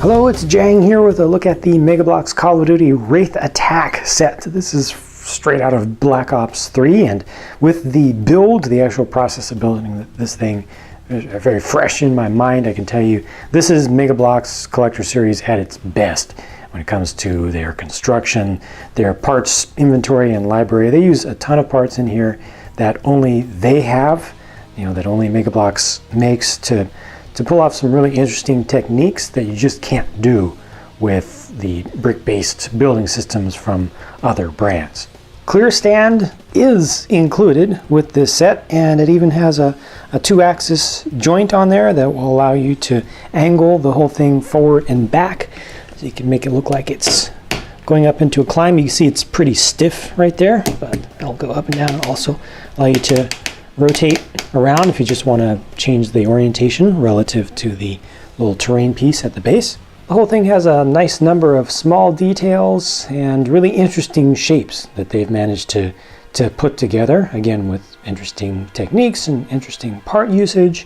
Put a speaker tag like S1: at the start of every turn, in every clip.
S1: Hello, it's Jang here with a look at the Mega Bloks Call of Duty Wraith Attack set. This is straight out of Black Ops 3, and with the build, the actual process of building this thing, very fresh in my mind. I can tell you this is Mega Bloks Collector Series at its best when it comes to their construction, their parts inventory and library. They use a ton of parts in here that only they have, that only Mega Bloks makes to pull off some really interesting techniques that you just can't do with the brick-based building systems from other brands. Clear stand is included with this set, and it even has a 2-axis joint on there that will allow you to angle the whole thing forward and back, so you can make it look like it's going up into a climb. You can see it's pretty stiff right there, but it'll go up and down and also allow you to rotate around if you just want to change the orientation relative to the little terrain piece at the base. The whole thing has a nice number of small details and really interesting shapes that they've managed to put together, again with interesting techniques and interesting part usage.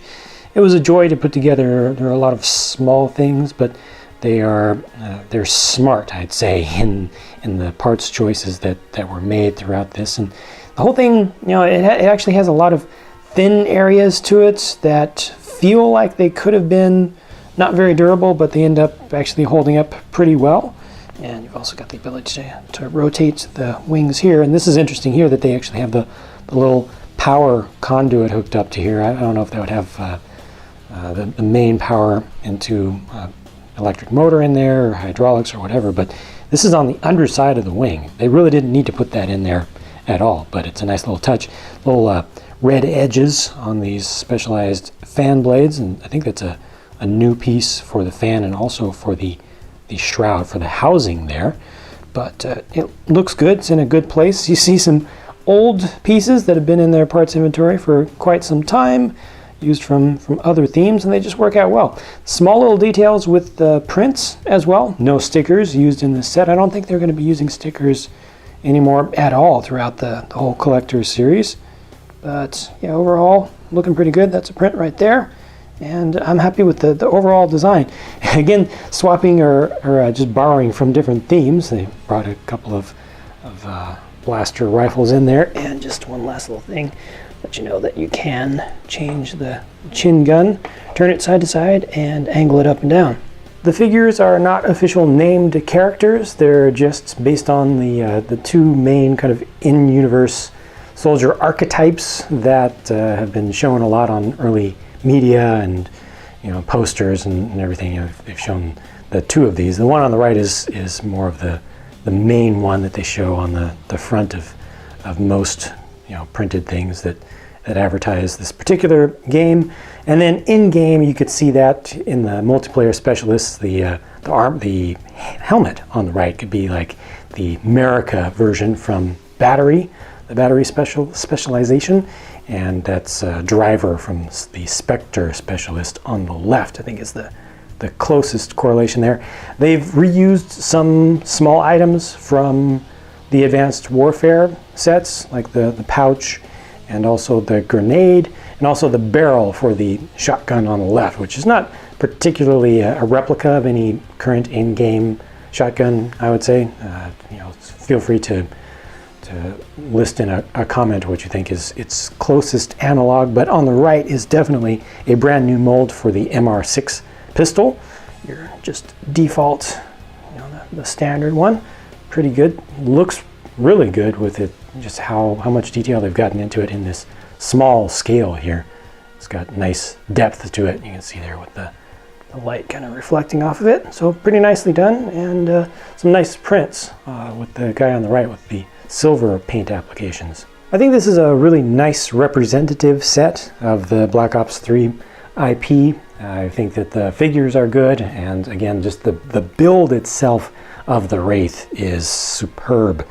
S1: It was a joy to put together. There are a lot of small things, but they're smart, I'd say, in the parts choices that were made throughout this. And the whole thing, it actually has a lot of thin areas to it that feel like they could have been not very durable, but they end up actually holding up pretty well. And you've also got the ability to rotate the wings here. And this is interesting here that they actually have the little power conduit hooked up to here. I don't know if they would have the main power into electric motor in there or hydraulics or whatever, but this is on the underside of the wing. They really didn't need to put that in there at all, but it's a nice little touch. Little red edges on these specialized fan blades, and I think that's a new piece for the fan and also for the shroud, for the housing there. But it looks good. It's in a good place. You see some old pieces that have been in their parts inventory for quite some time, used from other themes, and they just work out well. Small little details with the prints as well. No stickers used in this set. I don't think they're going to be using stickers anymore at all throughout the whole collector's series. But yeah, overall looking pretty good. That's a print right there, and I'm happy with the overall design. Again, swapping or just borrowing from different themes. They brought a couple of blaster rifles in there, and just one last little thing, let you know that you can change the chin gun, turn it side to side, and angle it up and down. The figures are not official named characters. They're just based on the two main kind of in-universe soldier archetypes that have been shown a lot on early media and posters and everything. They've shown the two of these. The one on the right is more of the main one that they show on the front of most printed things that advertise this particular game. And then in game, you could see that in the multiplayer specialists, the helmet on the right could be like the America version from Battery, the Battery specialization, and that's Driver from the Spectre specialist on the left. I think is the closest correlation there. They've reused some small items from the Advanced Warfare sets, like the pouch, and also the grenade, and also the barrel for the shotgun on the left, which is not particularly a replica of any current in-game shotgun, I would say. Feel free to list in a comment what you think is its closest analog, but on the right is definitely a brand new mold for the MR6 pistol. Your just default, the standard one. Pretty good. Looks really good with it, just how much detail they've gotten into it in this small scale here. It's got nice depth to it. You can see there with the light kind of reflecting off of it. So pretty nicely done, and some nice prints with the guy on the right with the silver paint applications. I think this is a really nice representative set of the Black Ops 3 IP. I think that the figures are good, and again, just the build itself of the Wraith is superb.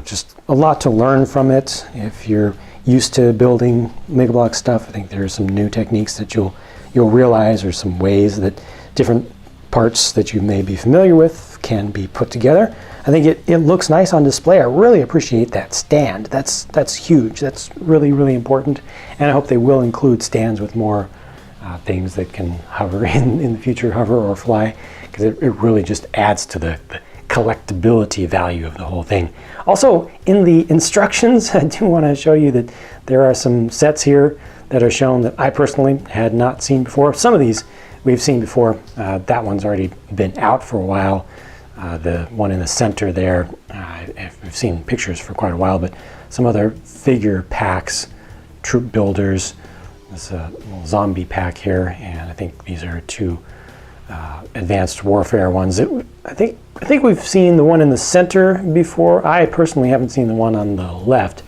S1: Just a lot to learn from it. If you're used to building Mega Bloks stuff, I think there are some new techniques that you'll realize, or some ways that different parts that you may be familiar with can be put together. I think it looks nice on display. I really appreciate that stand. That's huge. That's really, really important. And I hope they will include stands with more things that can hover in the future, hover or fly, because it really just adds to the collectability value of the whole thing. Also, in the instructions, I do want to show you that there are some sets here that are shown that I personally had not seen before. Some of these we've seen before. That one's already been out for a while. The one in the center there, we've seen pictures for quite a while, but some other figure packs, troop builders. There's a little zombie pack here, and I think these are two advanced warfare ones. I think we've seen the one in the center before. I personally haven't seen the one on the left,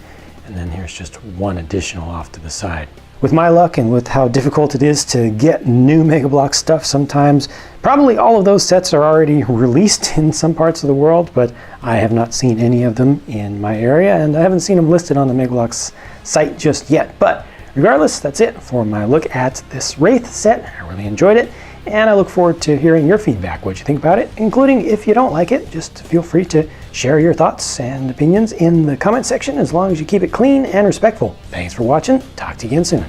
S1: and then here's just one additional off to the side. With my luck and with how difficult it is to get new Mega Bloks stuff sometimes, probably all of those sets are already released in some parts of the world, but I have not seen any of them in my area, and I haven't seen them listed on the Mega Bloks site just yet. But regardless, that's it for my look at this Wraith set. I really enjoyed it, and I look forward to hearing your feedback, what you think about it, including if you don't like it. Just feel free to share your thoughts and opinions in the comment section, as long as you keep it clean and respectful. Thanks for watching. Talk to you again soon.